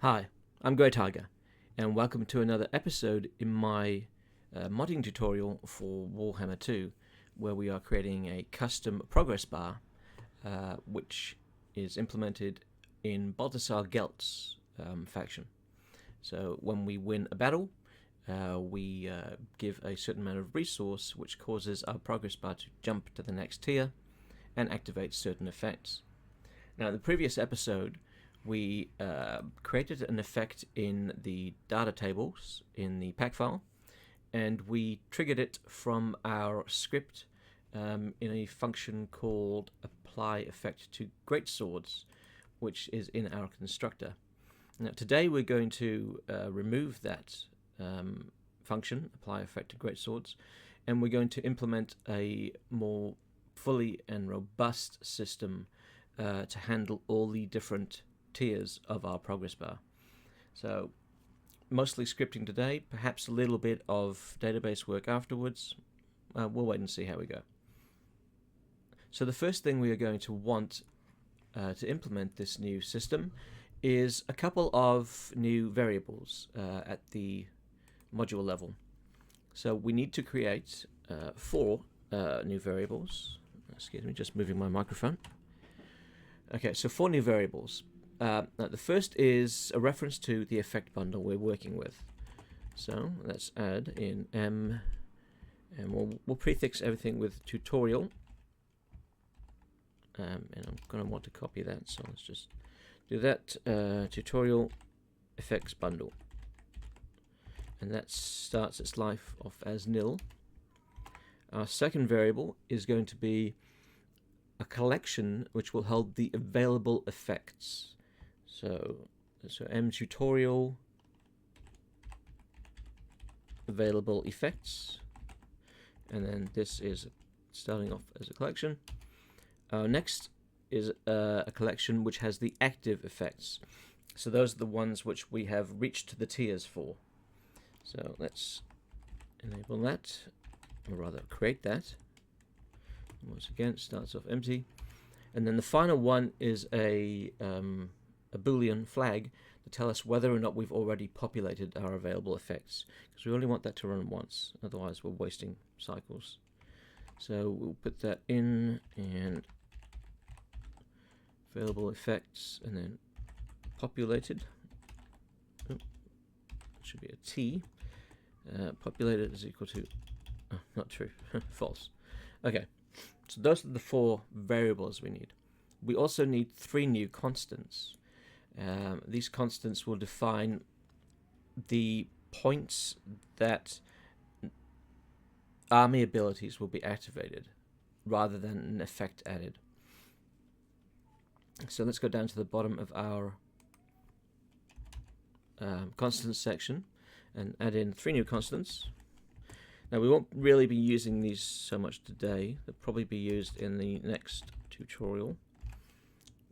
Hi, I'm Grey Tiger, and welcome to another episode in my modding tutorial for Warhammer 2, where we are creating a custom progress bar, which is implemented in Balthasar Gelt's faction. So when we win a battle, we give a certain amount of resource, which causes our progress bar to jump to the next tier and activate certain effects. Now, in the previous episode, we created an effect in the data tables in the pack file, and we triggered it from our script in a function called apply effect to greatswords, which is in our constructor. Now, today we're going to remove that function, apply effect to greatswords, and we're going to implement a more fully and robust system to handle all the different tiers of our progress bar. So mostly scripting today, perhaps a little bit of database work afterwards. We'll wait and see how we go. So the first thing we are going to want to implement this new system is a couple of new variables at the module level. So we need to create 4 new variables. Excuse me, just moving my microphone. Okay, so 4 new variables. Now the first is a reference to the effect bundle we're working with. So let's add in M, and we'll prefix everything with tutorial. And I'm going to want to copy that, so let's just do that. Tutorial effects bundle. And that starts its life off as nil. Our second variable is going to be a collection which will hold the available effects. So M tutorial available effects, and then this is starting off as a collection. Next is a collection which has the active effects. So those are the ones which we have reached the tiers for. So let's enable that, or rather create that. Once again, it starts off empty. And then the final one is a Boolean flag to tell us whether or not we've already populated our available effects, because we only want that to run once, otherwise we're wasting cycles. So we'll put that in, and available effects, and then populated. Oh, should be a T. Populated is equal to, not true, false. Okay, so those are the 4 variables we need. We also need 3 new constants. These constants will define the points that army abilities will be activated rather than an effect added. So let's go down to the bottom of our constants section and add in 3 new constants. Now, we won't really be using these so much today. They'll probably be used in the next tutorial,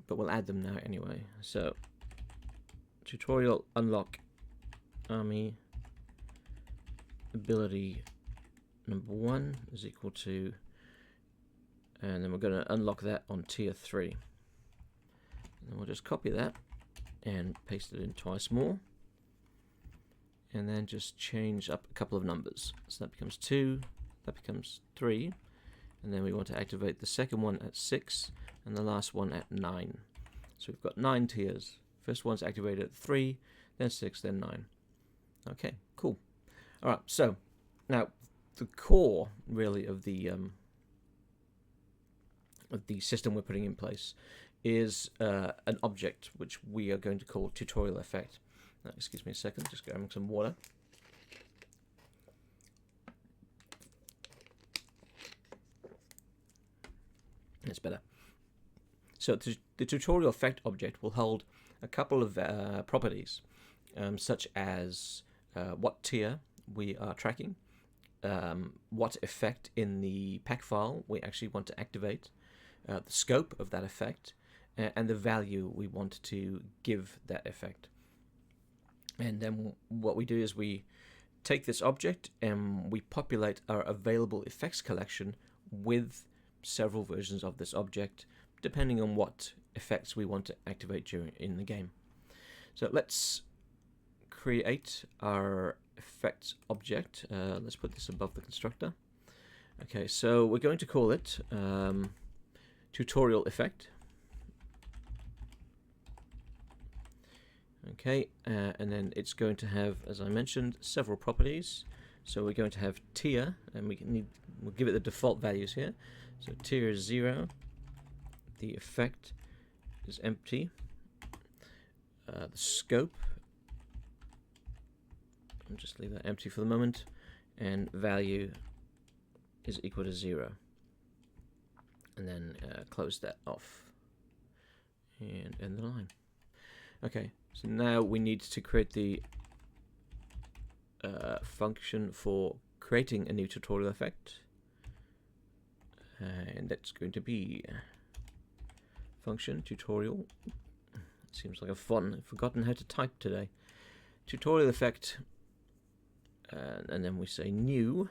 but we'll add them now anyway. So tutorial unlock army ability number 1 is equal to, and then we're going to unlock that on tier 3. And we'll just copy that and paste it in twice more, and then just change up a couple of numbers. So that becomes 2, that becomes 3, and then we want to activate the second one at 6 and the last one at 9. So we've got 9 tiers. First one's activated at 3, then 6, then 9. Okay, cool. All right, so now the core really of the system we're putting in place is an object which we are going to call tutorial effect. Now, excuse me a second, just grabbing some water. That's better. So the tutorial effect object will hold a couple of properties, such as what tier we are tracking, what effect in the pack file we actually want to activate, the scope of that effect, and the value we want to give that effect. And then what we do is we take this object and we populate our available effects collection with several versions of this object, depending on what effects we want to activate in the game. So let's create our effects object. Let's put this above the constructor. Okay, so we're going to call it tutorial effect. Okay, and then it's going to have, as I mentioned, several properties. So we're going to have tier, and we'll give it the default values here. So tier is 0. The effect is empty. The scope, I'll just leave that empty for the moment, and value is equal to 0. And then close that off and end the line. Okay, so now we need to create the function for creating a new tutorial effect, and that's going to be function tutorial. Seems like I've forgotten how to type today. Tutorial effect, and then we say new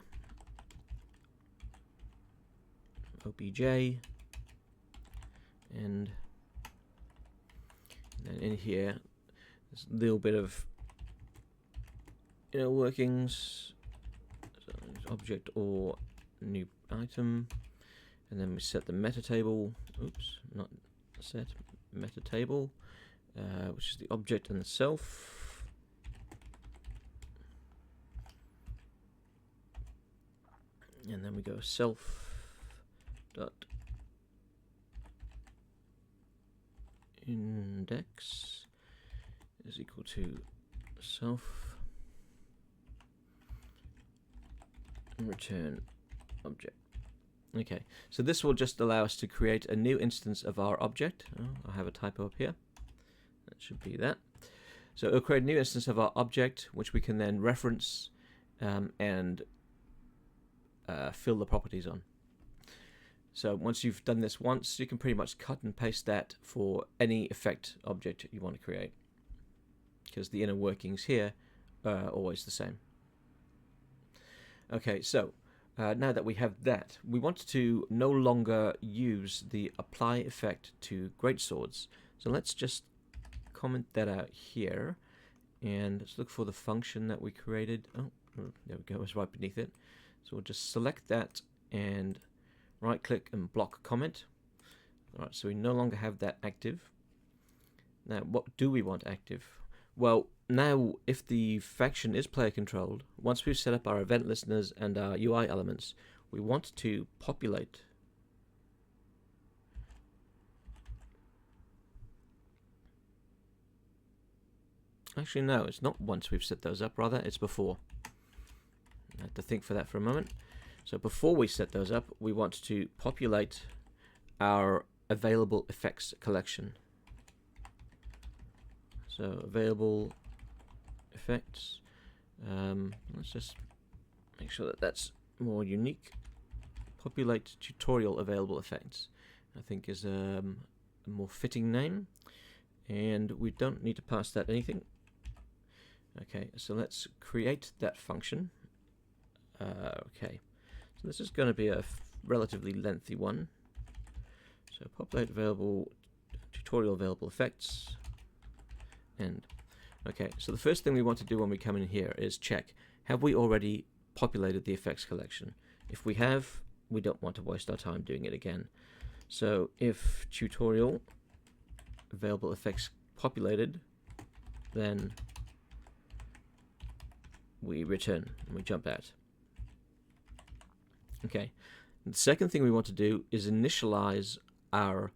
obj, and then in here there's a little bit of inner workings. So object or new item, and then we set the meta table. Oops, not set, meta table, which is the object and the self. And then we go self dot index is equal to self and return object. Okay, so this will just allow us to create a new instance of our object. Oh, I have a typo up here. That should be that. So it'll create a new instance of our object, which we can then reference and fill the properties on. So once you've done this once, you can pretty much cut and paste that for any effect object you want to create, because the inner workings here are always the same. Okay, so now that we have that, we want to no longer use the apply effect to greatswords. So let's just comment that out here, and let's look for the function that we created. Oh, there we go, it's right beneath it. So we'll just select that and right click and block comment. Alright, so we no longer have that active. Now what do we want active? Well, now if the faction is player controlled, once we've set up our event listeners and our UI elements, we want to populate actually no, it's not once we've set those up, rather it's before. I have to think for that for a moment. So before we set those up, we want to populate our available effects collection. So available effects, let's just make sure that that's more unique. Populate tutorial available effects, I think, is a more fitting name, and we don't need to pass that anything. Okay, so let's create that function. Okay, so this is going to be a relatively lengthy one. So populate available tutorial available effects, and okay, so the first thing we want to do when we come in here is check, have we already populated the effects collection? If we have, we don't want to waste our time doing it again. So if tutorial available effects populated, then we return and we jump out. Okay, the second thing we want to do is initialize our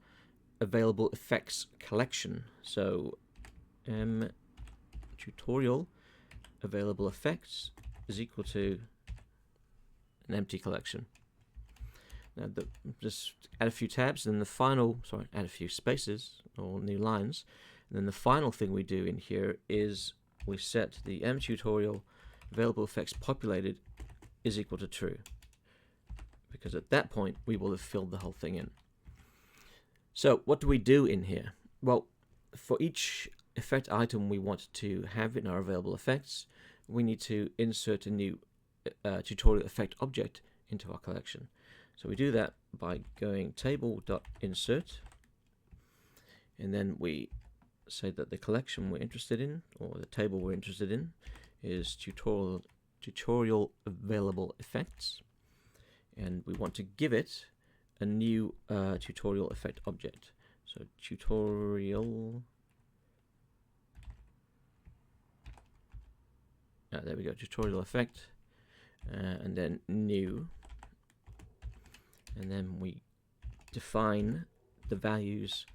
available effects collection. So tutorial available effects is equal to an empty collection. Now just add a few tabs, and then the final, add a few spaces or new lines, and then the final thing we do in here is we set the tutorial available effects populated is equal to true, because at that point we will have filled the whole thing in. So what do we do in here? Well, for each effect item we want to have in our available effects, we need to insert a new tutorial effect object into our collection. So we do that by going table.insert, and then we say that the collection we're interested in, or the table we're interested in, is tutorial available effects, and we want to give it a new tutorial effect object. So tutorial, there we go, tutorial effect, and then new, and then we define the values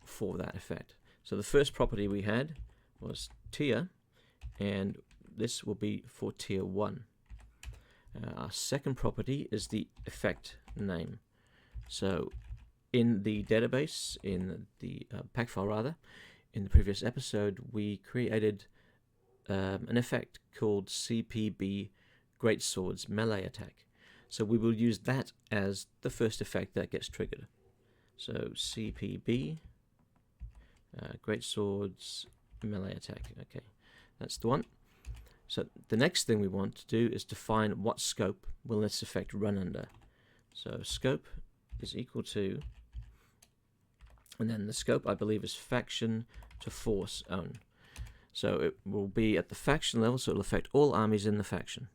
for that effect. So the first property we had was tier, and this will be for tier 1. Our second property is the effect name. So in the database, in the pack file rather, in the previous episode, we created an effect called CPB Greatswords Melee Attack. So we will use that as the first effect that gets triggered. So CPB Greatswords Melee Attack. Okay, that's the one. So the next thing we want to do is define what scope will this effect run under. So scope is equal to, and then the scope I believe is faction to force own. So it will be at the faction level, so it will affect all armies in the faction.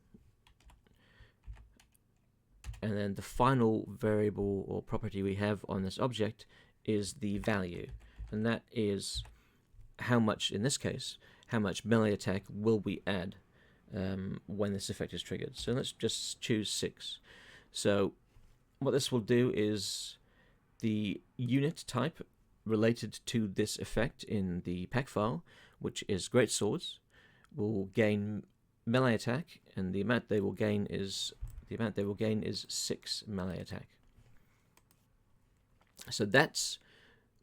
And then the final variable or property we have on this object is the value, and that is how much, in this case, how much melee attack will we add when this effect is triggered. So let's just choose 6. So what this will do is the unit type related to this effect in the pack file, which is greatswords, will gain melee attack, and the amount they will gain is 6 melee attack. So that's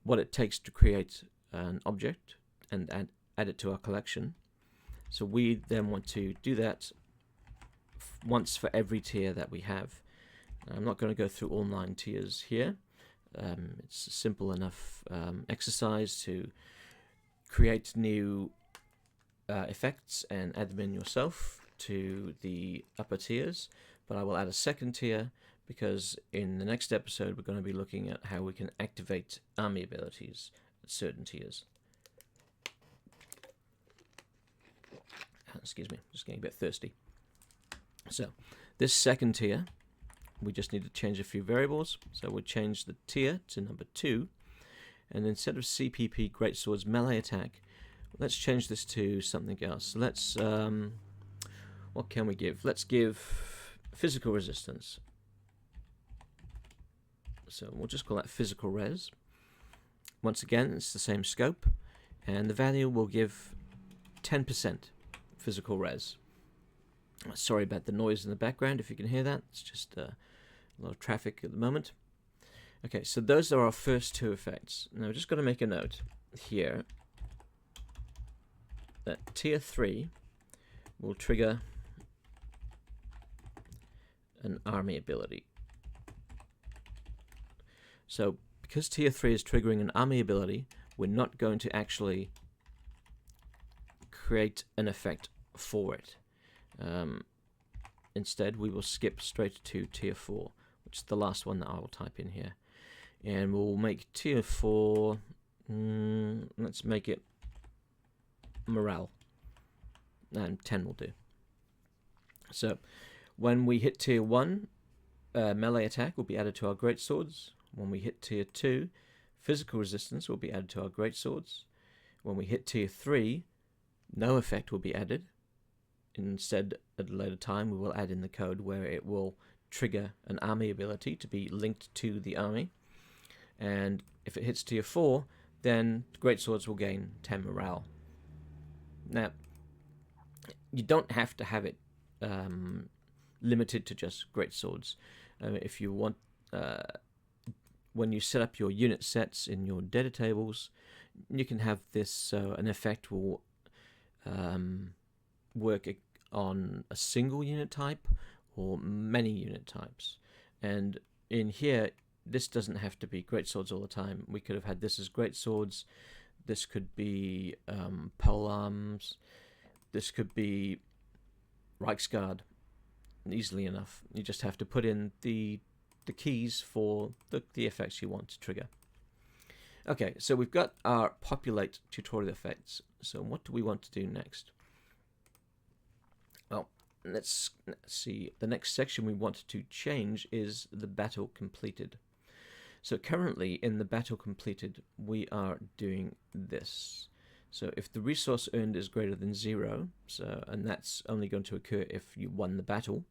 what it takes to create an object and add it to our collection. So we then want to do that once for every tier that we have. I'm not going to go through all 9 tiers here. It's a simple enough exercise to create new effects and add them in yourself to the upper tiers. But I will add a second tier because in the next episode we're going to be looking at how we can activate army abilities at certain tiers. Excuse me, just getting a bit thirsty. So this second tier, we just need to change a few variables. So we'll change the tier to number 2, and instead of CPP Greatswords Melee Attack, let's change this to something else. Let's what can we give? Let's give physical resistance. So we'll just call that physical res. Once again, it's the same scope, and the value will give 10% physical res. Sorry about the noise in the background if you can hear that. It's just a lot of traffic at the moment. Okay, so those are our first 2 effects. Now we're just going to make a note here that tier 3 will trigger an army ability. So because tier 3 is triggering an army ability, we're not going to actually create an effect for it. Instead, we will skip straight to tier 4, which is the last one that I will type in here. And we'll make tier 4, let's make it morale, and 10 will do. So when we hit tier 1, melee attack will be added to our greatswords. When we hit tier 2, physical resistance will be added to our greatswords. When we hit tier 3, no effect will be added. Instead, at a later time, we will add in the code where it will trigger an army ability to be linked to the army. And if it hits tier 4, then greatswords will gain 10 morale. Now, you don't have to have it limited to just greatswords. If you want, when you set up your unit sets in your data tables, you can have this, an effect will work on a single unit type or many unit types. And in here, this doesn't have to be greatswords all the time. We could have had this as greatswords. This could be polearms. This could be Reichsguard. Easily enough. You just have to put in the keys for the effects you want to trigger. Okay, so we've got our populate tutorial effects. So what do we want to do next? Well, let's see. The next section we want to change is the battle completed. So currently in the battle completed, we are doing this. So if the resource earned is greater than 0, and that's only going to occur if you won the battle,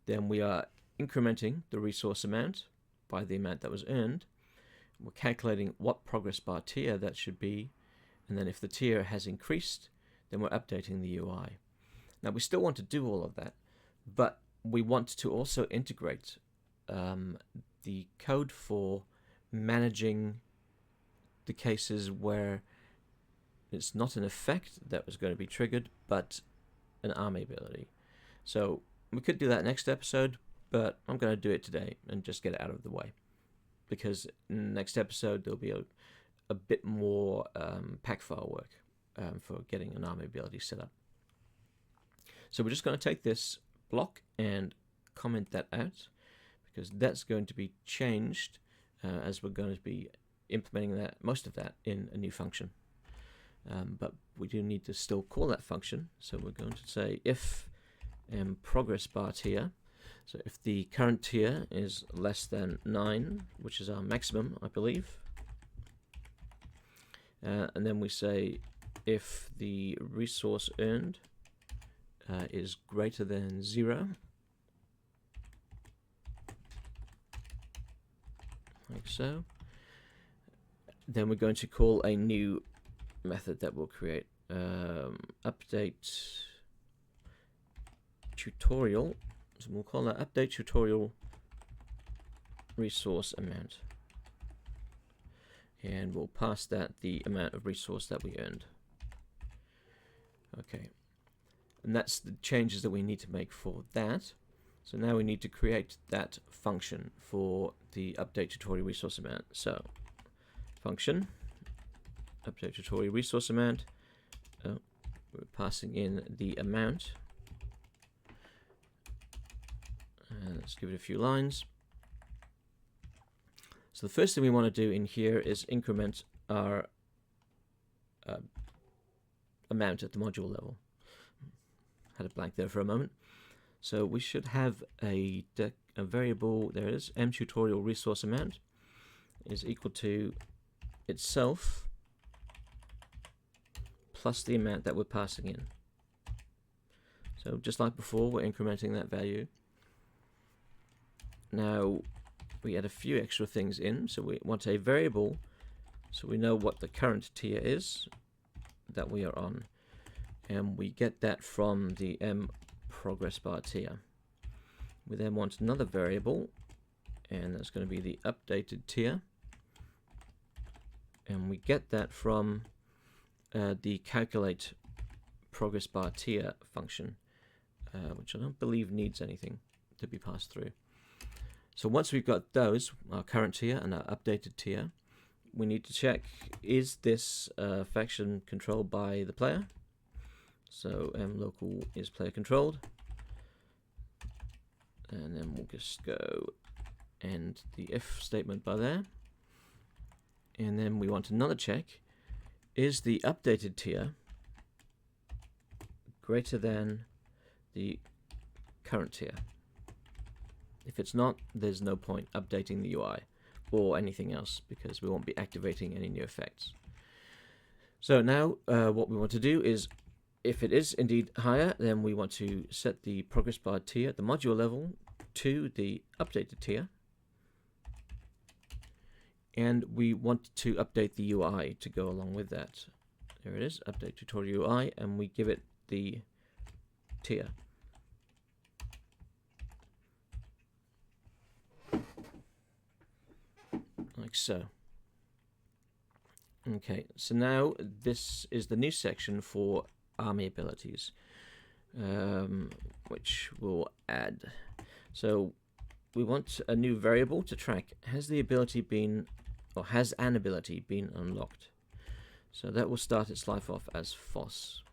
then we are incrementing the resource amount by the amount that was earned. We're calculating what progress bar tier that should be, and then if the tier has increased, then we're updating the UI. Now we still want to do all of that, but we want to also integrate the code for managing the cases where it's not an effect that was going to be triggered, but an army ability. So we could do that next episode, but I'm going to do it today and just get it out of the way, because in the next episode there'll be a bit more pack file work for getting an army ability set up. So we're just going to take this block and comment that out, because that's going to be changed as we're going to be implementing that, most of that, in a new function. But we do need to still call that function, so we're going to say if progress bar tier. So if the current tier is less than 9, which is our maximum, I believe, and then we say if the resource earned is greater than 0, like so, then we're going to call a new method that we'll create, update tutorial. So we'll call that update tutorial resource amount, and we'll pass that the amount of resource that we earned. Okay, and that's the changes that we need to make for that. So now we need to create that function for the update tutorial resource amount. So function update tutorial resource amount, we're passing in the amount, and let's give it a few lines. So the first thing we want to do in here is increment our amount at the module level. Had a blank there for a moment. So we should have a variable, there it is, mTutorial resource amount is equal to itself plus the amount that we're passing in. So just like before, we're incrementing that value. Now we add a few extra things in. So we want a variable so we know what the current tier is that we are on, and we get that from the progress bar tier. We then want another variable, and that's going to be the updated tier, and we get that from the calculate progress bar tier function, which I don't believe needs anything to be passed through. So once we've got those, our current tier and our updated tier, we need to check, is this faction controlled by the player? So local is player controlled, and then we'll just go end the if statement by there. And then we want another check, is the updated tier greater than the current tier? If it's not, there's no point updating the UI or anything else, because we won't be activating any new effects. So now what we want to do is, if it is indeed higher, then we want to set the progress bar tier at the module level to the updated tier, and we want to update the UI to go along with that. There it is, update tutorial UI, and we give it the tier. Like so. Okay, so now this is the new section for army abilities, which we'll add. So we want a new variable to track, has the ability been, or has an ability been unlocked? So that will start its life off as false.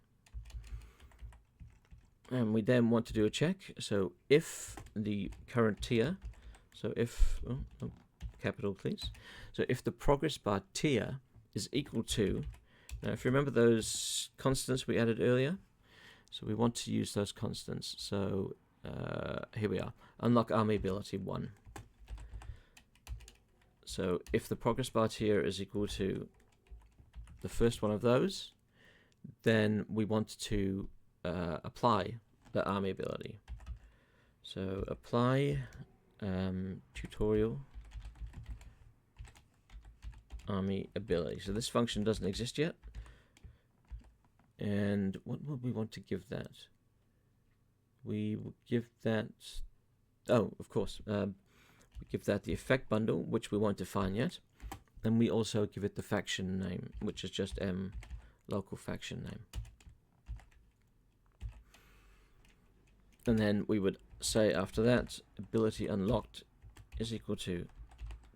And we then want to do a check. So if the current tier, so if capital please. So if the progress bar tier is equal to, now if you remember those constants we added earlier, so we want to use those constants. So here we are, unlock army ability 1. So if the progress bar tier is equal to the first one of those, then we want to apply the army ability. So apply tutorial army ability. So this function doesn't exist yet. And what would we want to give that? We would give that, oh, of course, we give that the effect bundle, which we won't define yet. And we also give it the faction name, which is just M local faction name. And then we would say after that, ability unlocked is equal to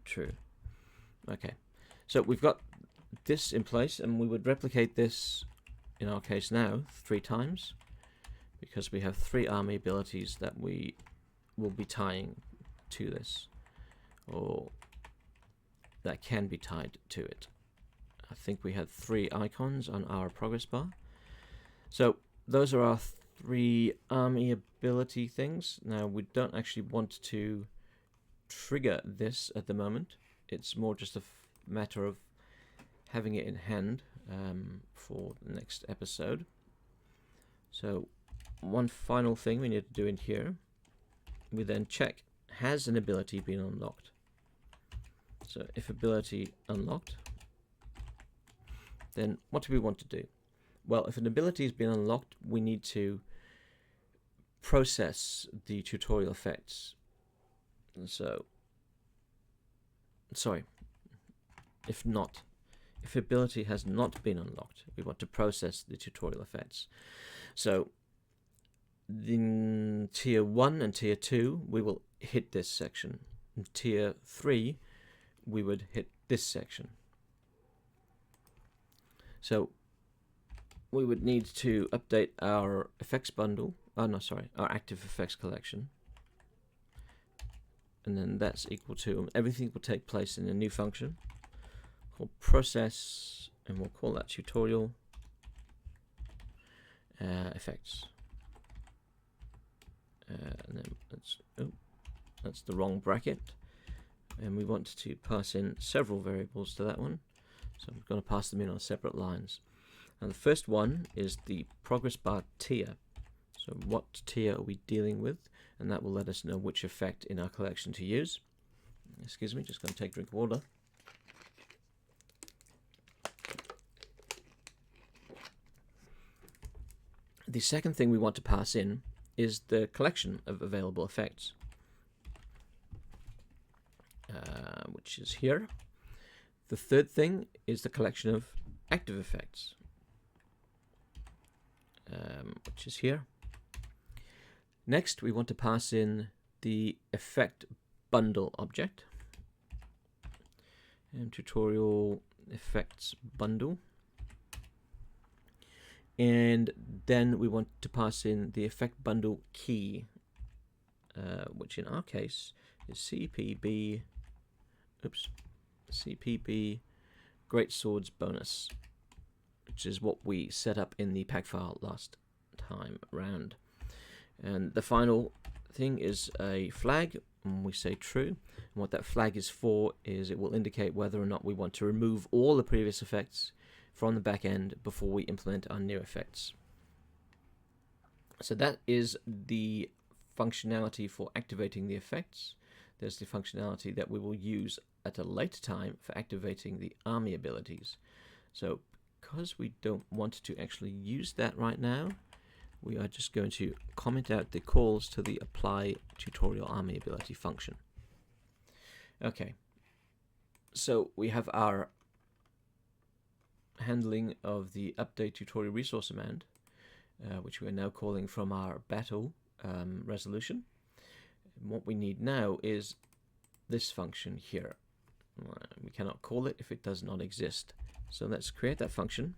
true. Okay, so we've got this in place, and we would replicate this, in our case now, 3 times, because we have 3 army abilities that we will be tying to this, or that can be tied to it. I think we had 3 icons on our progress bar. So those are our 3 army ability things. Now we don't actually want to trigger this at the moment. It's more just a matter of having it in hand for the next episode. So one final thing we need to do in here, we then check, has an ability been unlocked? So if ability unlocked, then what do we want to do? Well, if an ability has been unlocked, we need to process the tutorial effects. So, sorry, if ability has not been unlocked, we want to process the tutorial effects. So in tier 1 and tier 2, we will hit this section. In tier 3, we would hit this section. So we would need to update our effects bundle, our active effects collection. And then that's equal to, everything will take place in a new function called process, and we'll call that tutorial effects. And then that's the wrong bracket, and we want to pass in several variables to that one, so I'm going to pass them in on separate lines. And the first one is the progress bar tier. So what tier are we dealing with? And that will let us know which effect in our collection to use. Excuse me, just going to take a drink of water. The second thing we want to pass in is the collection of available effects, which is here. The third thing is the collection of active effects, which is here. Next, we want to pass in the effect bundle object, and tutorial effects bundle. And then we want to pass in the effect bundle key, which in our case is CPB Great Swords bonus, which is what we set up in the pack file last time around. And the final thing is a flag, and we say true. And what that flag is for is it will indicate whether or not we want to remove all the previous effects from the back end before we implement our new effects. So that is the functionality for activating the effects. There's the functionality that we will use at a later time for activating the army abilities. So because we don't want to actually use that right now, we are just going to comment out the calls to the apply tutorial army ability function. Okay, so we have our handling of the update tutorial resource command, which we are now calling from our battle resolution. And what we need now is this function here. We cannot call it if it does not exist. So let's create that function.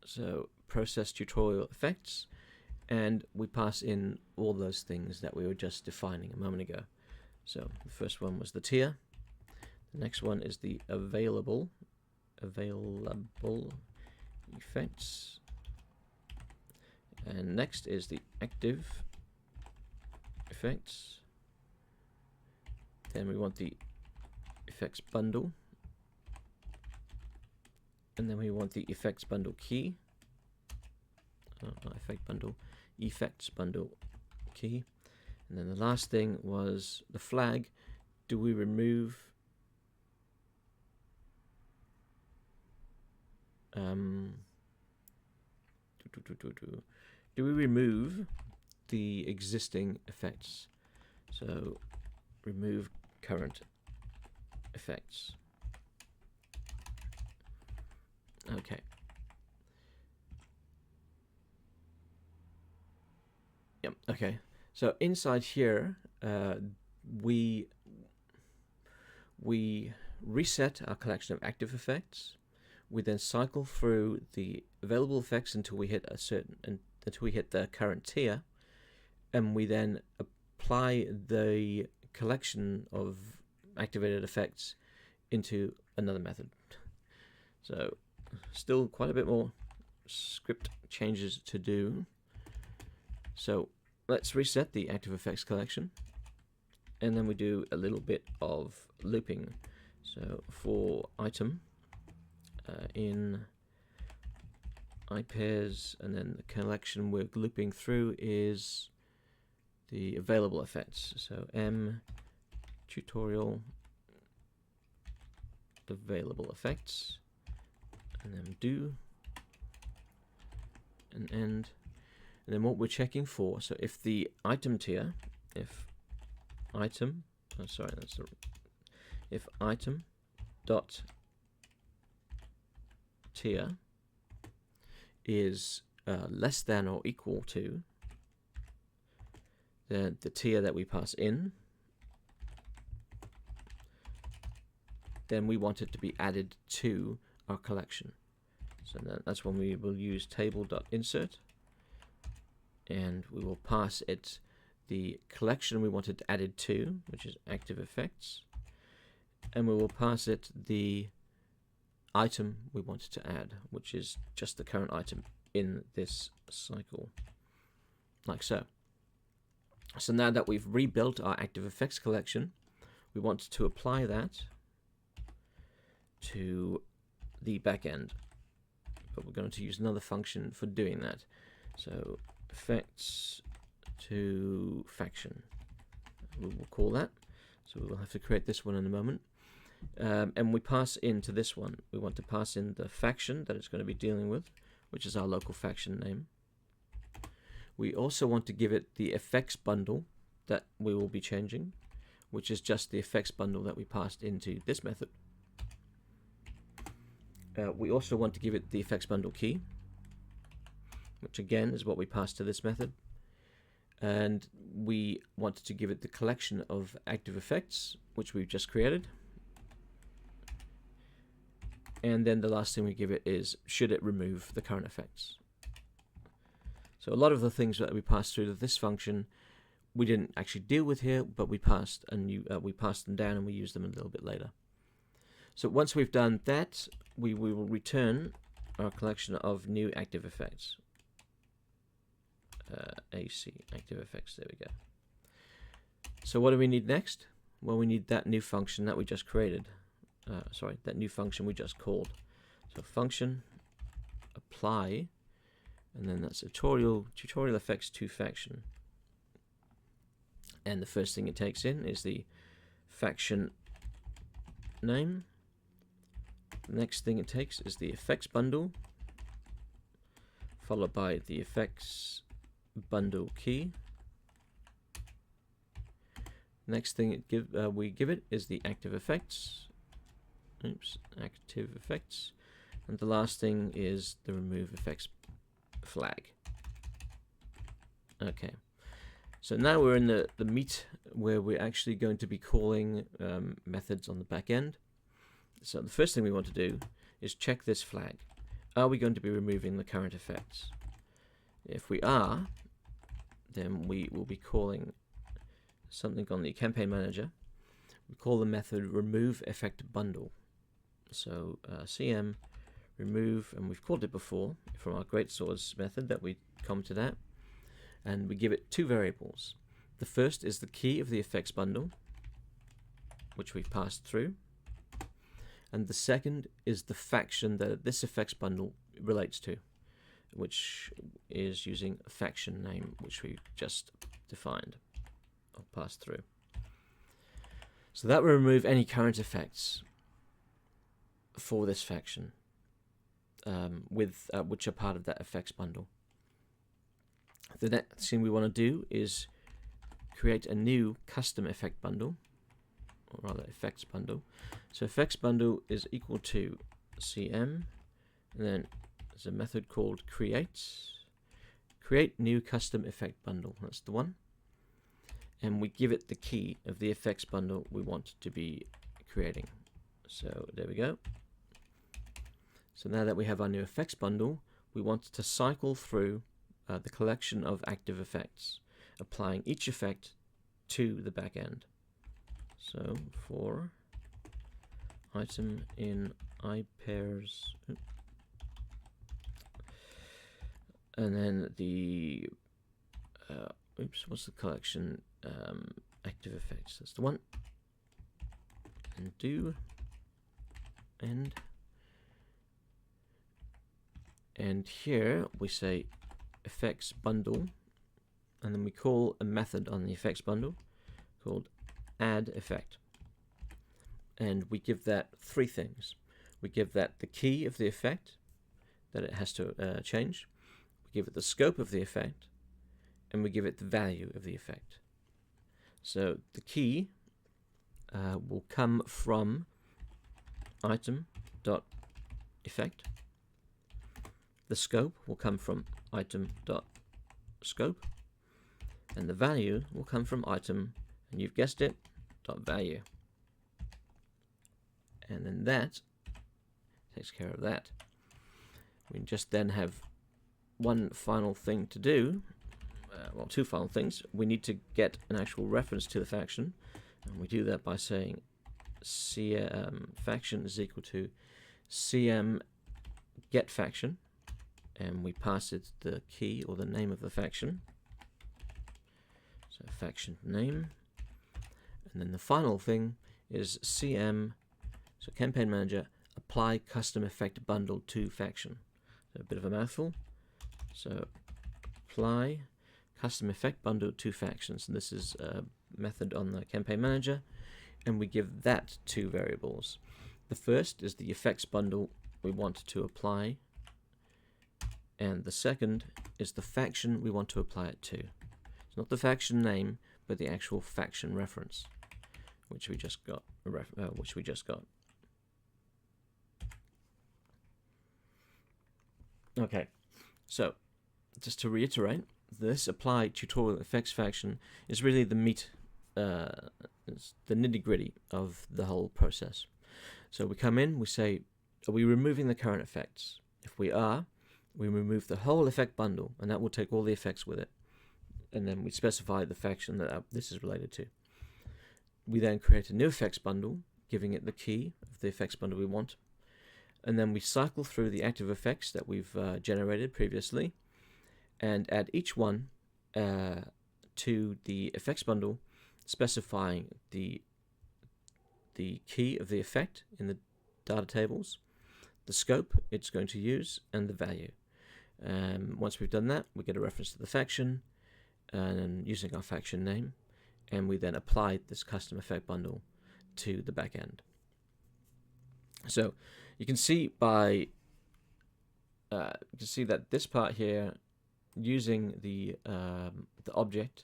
So process tutorial effects. and we pass in all those things that we were just defining a moment ago. So the first one was the tier. The next one is the available effects, and next is the active effects. Then we want the effects bundle, and then we want the effects bundle key. Not effect bundle, effects bundle key. And then the last thing was the flag. Do we remove do we remove the existing effects? So remove current effects. Okay. Yep. Okay. So inside here, we reset our collection of active effects. We then cycle through the available effects until we hit the current tier, and we then apply the collection of activated effects into another method. So still quite a bit more script changes to do. So let's reset the active effects collection, and then we do a little bit of looping. So for item in ipairs, and then the collection we're looping through is the available effects. So m tutorial available effects, and then do and end. And then what we're checking for, so if the item tier, if item dot tier is less than or equal to the tier that we pass in, then we want it to be added to our collection. So that's when we will use table.insert, and we will pass it the collection we want it added to, which is active effects, and we will pass it the item we wanted to add, which is just the current item in this cycle, like so. So now that we've rebuilt our active effects collection, we want to apply that to the backend, but we're going to use another function for doing that. So effects to faction, we will call that. So we will have to create this one in a moment. And we pass into this one, we want to pass in the faction that it's going to be dealing with, which is our local faction name. We also want to give it the effects bundle that we will be changing, which is just the effects bundle that we passed into this method. We also want to give it the effects bundle key, which again is what we passed to this method. And we wanted to give it the collection of active effects, which we've just created. And then the last thing we give it is, should it remove the current effects? So a lot of the things that we passed through this function, we didn't actually deal with here, but we passed them down and we used them a little bit later. So once we've done that, we will return our collection of new active effects. AC active effects, there we go. So what do we need next? Well, we need that new function that we just created. That new function we just called. So function apply, and then that's tutorial effects to faction. And the first thing it takes in is the faction name. The next thing it takes is the effects bundle, followed by the effects bundle key. Next thing we give it is the active effects. Active effects. And the last thing is the remove effects flag. Okay. So now we're in the meat where we're actually going to be calling methods on the back end. So the first thing we want to do is check this flag. Are we going to be removing the current effects? If we are, then we will be calling something on the campaign manager. We call the method remove effect bundle. So cm remove, and we've called it before from our great swords method that we commented at, and we give it two variables. The first is the key of the effects bundle, which we've passed through, and the second is the faction that this effects bundle relates to, which is using a faction name which we just defined or passed through. So that will remove any current effects for this faction which are part of that effects bundle. The next thing we want to do is create a new custom effect bundle, or rather effects bundle. So effects bundle is equal to cm, and then there's a method called create new custom effect bundle. That's the one. And we give it the key of the effects bundle we want to be creating. So there we go. So now that we have our new effects bundle, we want to cycle through the collection of active effects, applying each effect to the back end. So for item in iPairs, and then the what's the collection? Active effects. That's the one. And do end. And here we say effects bundle, and then we call a method on the effects bundle called add effect, and we give that three things. We give that the key of the effect that it has to change, we give it the scope of the effect, and we give it the value of the effect. So the key will come from item.effect. The scope will come from item.scope, and the value will come from item, and you've guessed it, .value. And then that takes care of that. We just then have one final thing to do. Well, two final things. We need to get an actual reference to the faction, and we do that by saying faction is equal to cm get faction, and we pass it the key or the name of the faction. So faction name, and then the final thing is cm, so campaign manager, apply custom effect bundle to faction. So a bit of a mouthful. So apply custom effect bundle to factions, and this is a method on the campaign manager, and we give that two variables. The first is the effects bundle we want to apply, and the second is the faction we want to apply it to. It's not the faction name, but the actual faction reference, which we just got. Okay, so just to reiterate, this apply tutorial effects faction is really the meat, it's the nitty-gritty of the whole process. So we come in, we say, are we removing the current effects? If we are, we remove the whole effect bundle, and that will take all the effects with it. And then we specify the faction that this is related to. We then create a new effects bundle, giving it the key of the effects bundle we want. And then we cycle through the active effects that we've generated previously, and add each one to the effects bundle, specifying the key of the effect in the data tables, the scope it's going to use, and the value. Once we've done that, we get a reference to the faction, and using our faction name, and we then apply this custom effect bundle to the back end. So you can see that this part here, using the object,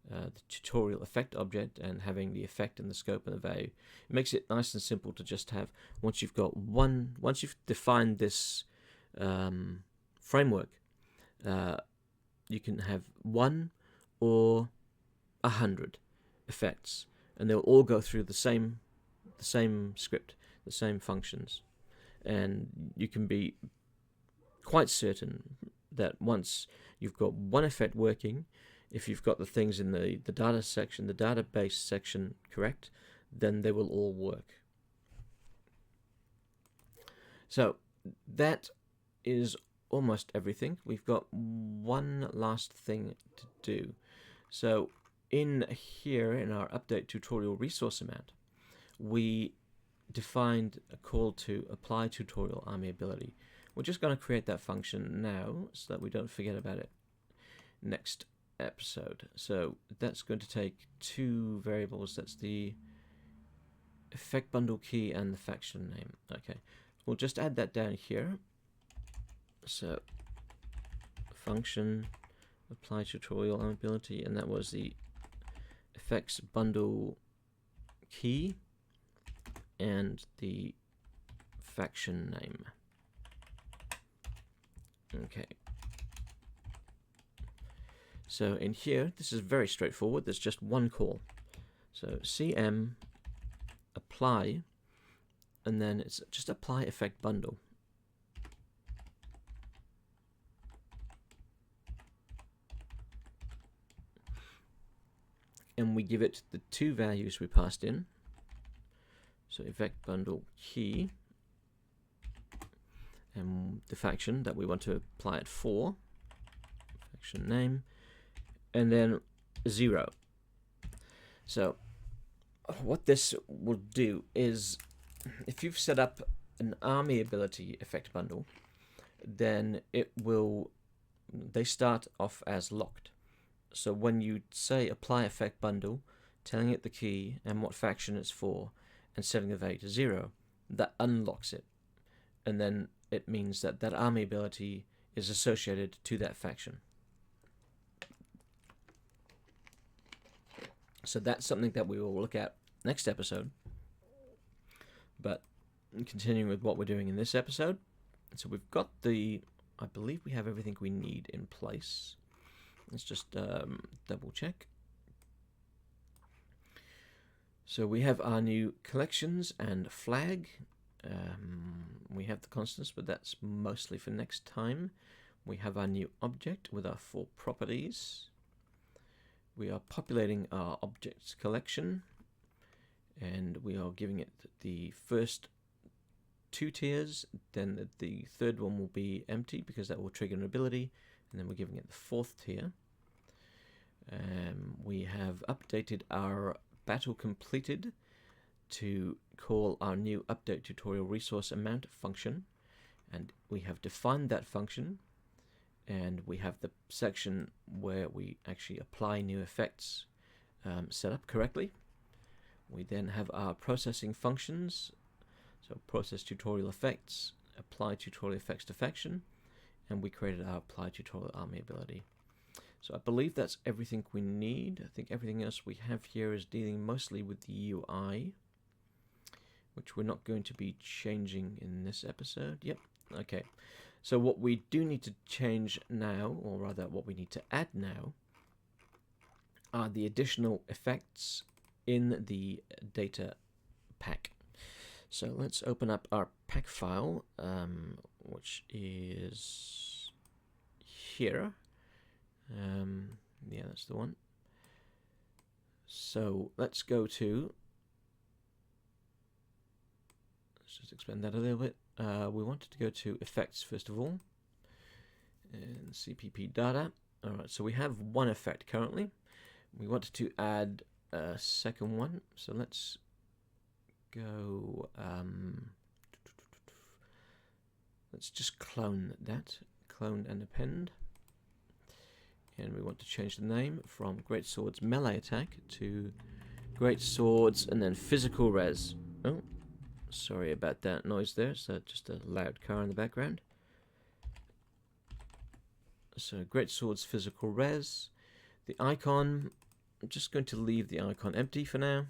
the tutorial effect object, and having the effect and the scope and the value, it makes it nice and simple to just have, once you've defined this framework, you can have 1 or 100 effects, and they'll all go through the same script, the same functions, and you can be quite certain that once you've got one effect working, if you've got the things in the data section, the database section correct, then they will all work. So that is almost everything. We've got one last thing to do. So in here, in our update tutorial resource amount, we defined a call to apply tutorial army ability. We're just going to create that function now so that we don't forget about it next episode. So that's going to take two variables. That's the effect bundle key and the faction name. Okay, we'll just add that down here. So function apply tutorial army ability, and that was the effects bundle key and the faction name. Okay. So in here, this is very straightforward. There's just one call. So cm apply, and then it's just apply effect bundle. And we give it the two values we passed in. So effect bundle key and the faction that we want to apply it for, faction name, and then 0. So what this will do is, if you've set up an army ability effect bundle, then they start off as locked. So when you say apply effect bundle, telling it the key and what faction it's for, and setting the value to 0, that unlocks it. And then it means that that army ability is associated to that faction. So that's something that we will look at next episode. But continuing with what we're doing in this episode, so we've got I believe we have everything we need in place. Let's just double check. So we have our new collections and flag. We have the constants, but that's mostly for next time. We have our new object with our 4 properties. We are populating our objects collection, and we are giving it the first 2 tiers. Then the third one will be empty because that will trigger an ability, and then we're giving it the 4th tier. We have updated our battle completed to call our new update tutorial resource amount function, and we have defined that function, and we have the section where we actually apply new effects set up correctly. We then have our processing functions, so process tutorial effects, apply tutorial effects to faction, and we created our apply tutorial army ability. So I believe that's everything we need. I think everything else we have here is dealing mostly with the UI, which we're not going to be changing in this episode. Yep, okay. So what we do need to change now, or rather what we need to add now, are the additional effects in the data pack. So let's open up our pack file, which is here. Yeah, that's the one. So let's go to, let's just expand that a little bit. We wanted to go to effects first of all, and CPP data. Alright, so we have one effect currently. We wanted to add a second one, so let's go, let's just clone and append. And we want to change the name from Great Swords Melee Attack to Great Swords and then Physical Res. Oh, sorry about that noise there. So just a loud car in the background. So Great Swords Physical Res. The icon, I'm just going to leave the icon empty for now,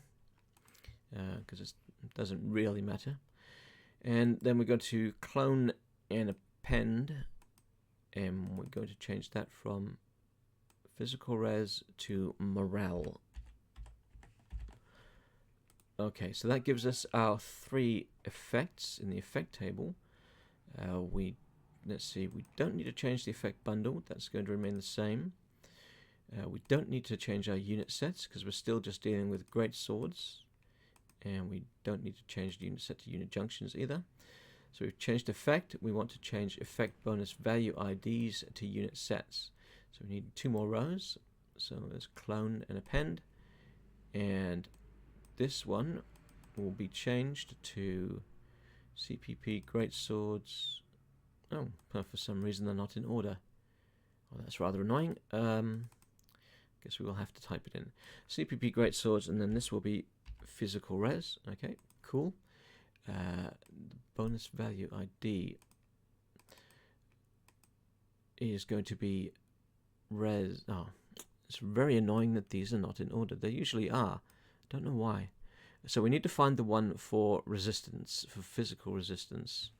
because it doesn't really matter. And then we're going to clone and append, and we're going to change that from Physical Res to Morale. Okay, so that gives us our 3 effects in the effect table. Let's see, we don't need to change the effect bundle. That's going to remain the same. We don't need to change our unit sets because we're still just dealing with great swords, and we don't need to change the unit set to unit junctions either. So we've changed effect. We want to change effect bonus value IDs to unit sets. So we need 2 more rows. So let's clone and append, and this one will be changed to CPP great swords. Oh, for some reason they're not in order. Well, that's rather annoying. Guess we will have to type it in. CPP great swords, and then this will be physical res. Okay, cool. The bonus value ID is going to be res. Oh, it's very annoying that these are not in order. They usually are. Don't know why. So we need to find the one for resistance, for physical resistance.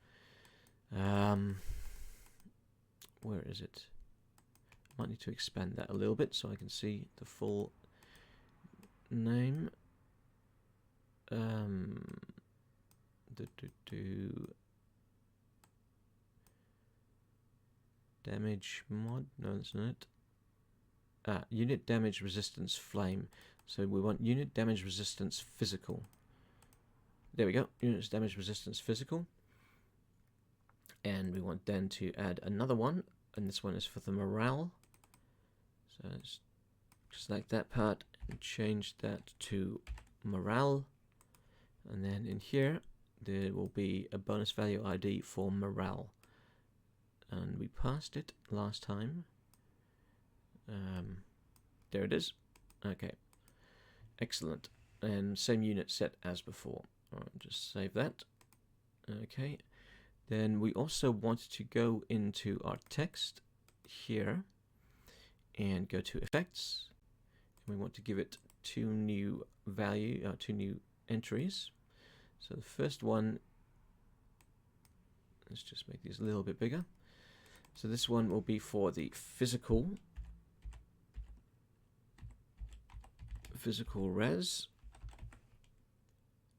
Where is it? Might need to expand that a little bit so I can see the full name. Damage mod? No, that's not it. Unit damage resistance flame. So we want unit damage resistance physical. There we go. Unit damage resistance physical. And we want then to add another one, and this one is for the morale. So let's select that part and change that to morale. And then in here there will be a bonus value ID for morale. And we passed it last time. There it is. Okay. Excellent. And same unit set as before. Alright, just save that. Okay. Then we also want to go into our text here and go to effects. And we want to give it 2 new entries. So the first one, let's just make these a little bit bigger. So this one will be for the physical res,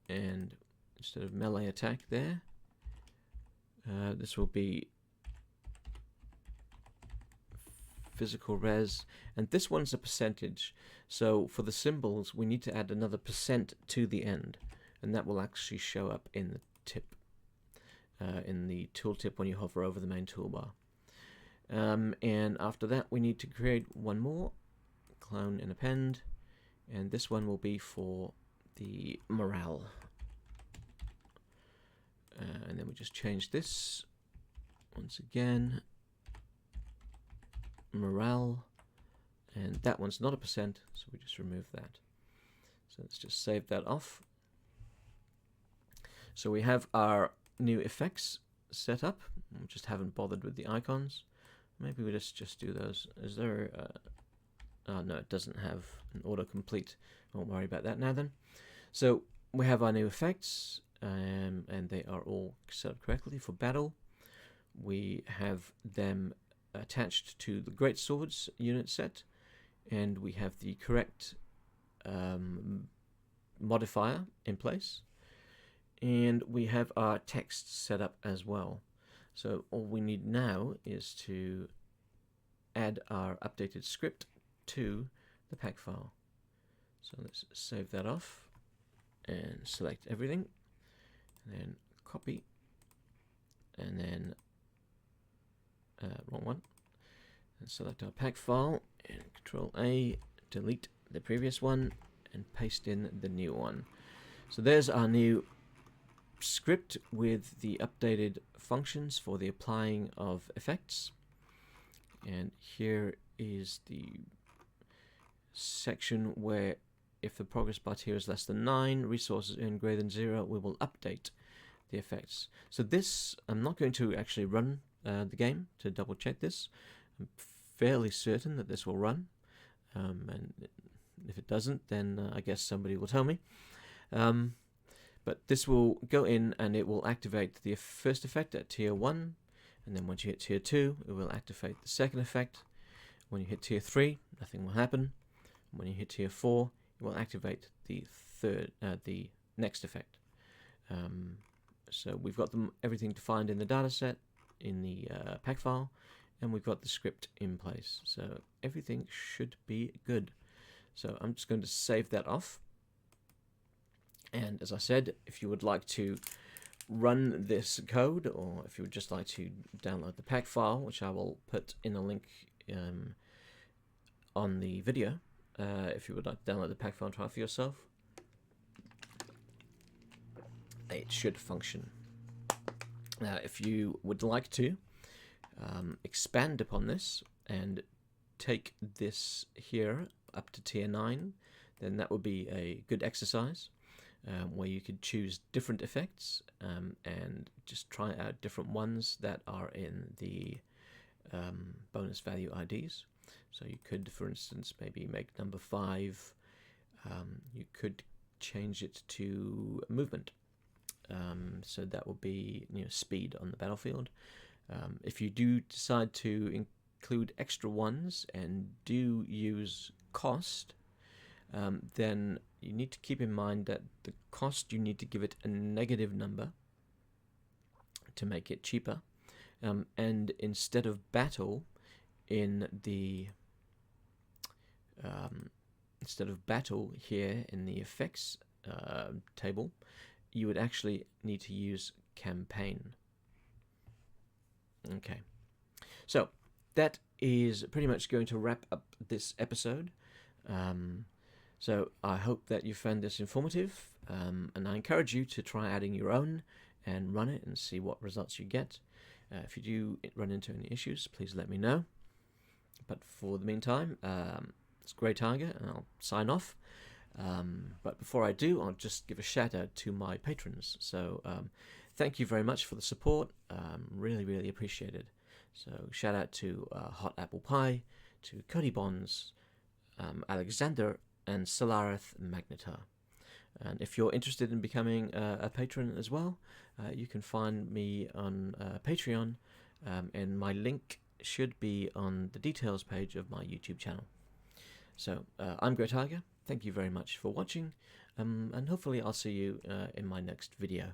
and instead of melee attack there, this will be physical res, and this one's a percentage. So for the symbols we need to add another % to the end, and that will actually show up in the tip, in the tooltip when you hover over the main toolbar. And after that we need to create one more, clone and append, and this one will be for the morale. And then we just change this once again, morale, and that one's not a %, so we just remove that. So let's just save that off. So we have our new effects set up. We just haven't bothered with the icons. Maybe we just do those. Is there oh no, it doesn't have an autocomplete. Won't worry about that now then. So we have our new effects, and they are all set up correctly for battle. We have them attached to the Great Swords unit set, and we have the correct modifier in place, and we have our text set up as well. So all we need now is to add our updated script to the pack file. So let's save that off and select everything, and then copy, and then wrong one, and select our pack file, and Control A, delete the previous one, and paste in the new one. So there's our new script with the updated functions for the applying of effects. And here is the section where if the progress bar tier is less than 9, resources earned greater than 0, we will update the effects. So this, I'm not going to actually run the game to double check this. I'm fairly certain that this will run, and if it doesn't, then I guess somebody will tell me. But this will go in and it will activate the first effect at tier 1, and then once you hit tier 2 it will activate the second effect. When you hit tier 3 nothing will happen. When you hit tier 4 it will activate the next effect. So we've got everything defined in the data set, in the pack file, and we've got the script in place. So everything should be good. So I'm just going to save that off. And as I said, if you would like to run this code, or if you would just like to download the pack file, which I will put in a link on the video, if you would like to download the pack file and try it for yourself, it should function. Now, if you would like to expand upon this and take this here up to tier 9, then that would be a good exercise where you could choose different effects and just try out different ones that are in the bonus value IDs. So you could, for instance, maybe make number 5, you could change it to movement. So that will be, speed on the battlefield. If you do decide to include extra ones and do use cost, then you need to keep in mind that the cost, you need to give it a negative number to make it cheaper. And instead of battle in the here in the effects table, you would actually need to use campaign. Okay, so that is pretty much going to wrap up this episode. So I hope that you found this informative, and I encourage you to try adding your own and run it and see what results you get. If you do run into any issues, please let me know. But for the meantime, it's Grey Tiger, and I'll sign off. But before I do, I'll just give a shout out to my patrons. So thank you very much for the support. Really, really appreciate it. So shout out to Hot Apple Pie, to Cody Bonds, Alexander, and Solarith Magnetar. And if you're interested in becoming a patron as well, you can find me on Patreon, and my link should be on the details page of my YouTube channel. So I'm Grey Tiger. Thank you very much for watching, and hopefully I'll see you in my next video.